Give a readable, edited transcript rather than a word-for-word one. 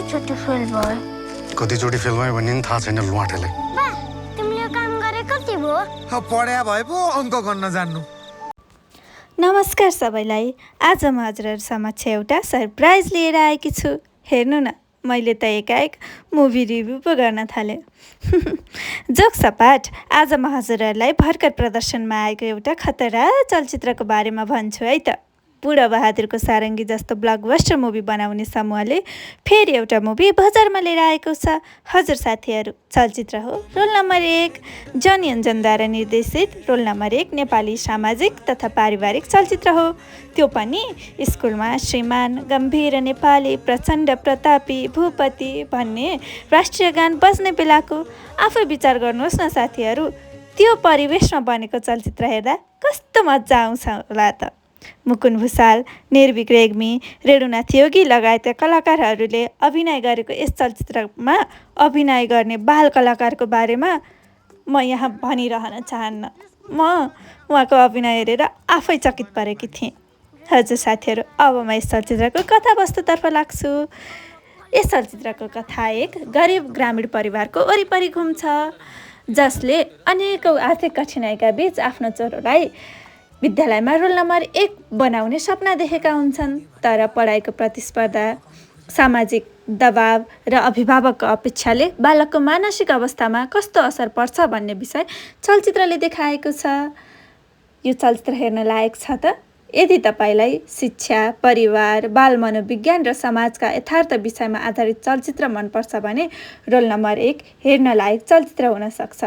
कतिचोटि फेल भयो? कतिचोटि फेल भयो भन्ने थाहा छैन लुवाटेले। बा, तिमीले यो काम गरे कति भयो? पढ्या भए पो अङ्क गर्न जान्नु। नमस्कार सबैलाई। आज म हजुरहरू समक्ष एउटा सरप्राइज लिएर आएकी छु। हेर्नु न, मैले त एकाएक मुभी रिभ्यू पो गर्न थालेँ। जोक सपाट, आज म हजुरहरूलाई भर्खर प्रदर्शनमा आएको एउटा खतरा चलचित्रको बारेमा भन्छु है त। बुढा बहादुरको सारङ्गी जस्तो ब्लकबस्टर मुभी बनाउने समूहले फेरि एउटा मुभी बजारमा लिएर आएको छ। हजुर साथीहरू, चलचित्र हो रोल नम्बर 1। जन योन्जनद्वारा निर्देशित रोल नम्बर 1 नेपाली सामाजिक तथा पारिवारिक चलचित्र हो। त्यो पनि स्कुलमा श्रीमान गम्भीर नेपाली प्रचण्ड प्रतापी भूपति भन्ने राष्ट्रिय गान बज्ने बेलाको। आफै विचार गर्नुहोस् न साथीहरू, त्यो परिवेशमा बनेको चलचित्र हेर्दा कस्तो मजा आउँछ होला त। मुकुन्द भुसाल, निर्भिक रेग्मी, रेणुनाथ योगी लगायतका कलाकारहरूले अभिनय गरेको यस चलचित्रमा अभिनय गर्ने बाल कलाकारको बारेमा म यहाँ भनिरहन चाहन्न। म उहाँको अभिनय हेरेर आफै चकित परेकी थिएँ। हजुर साथीहरू, अब म यस चलचित्रको कथावस्तुतर्फ लाग्छु। यस चलचित्रको कथा एक गरिब ग्रामीण परिवारको वरिपरि घुम्छ, जसले अनेकौँ आर्थिक कठिनाइका बीच आफ्नो छोरोलाई विद्यालयमा रोल नम्बर 1 बनाउने सपना देखेका हुन्छन्। तर पढाइको प्रतिस्पर्धा, सामाजिक दबाव र अभिभावकको अपेक्षाले बालकको मानसिक अवस्थामा कस्तो असर पर्छ भन्ने विषय चलचित्रले देखाएको छ। यो चलचित्र हेर्न लायक छ त? यदि तपाईँलाई शिक्षा, परिवार, बाल मनोविज्ञान र समाजका यथार्थ विषयमा आधारित चलचित्र मनपर्छ भने रोल नम्बर 1 हेर्न लायक चलचित्र हुन सक्छ।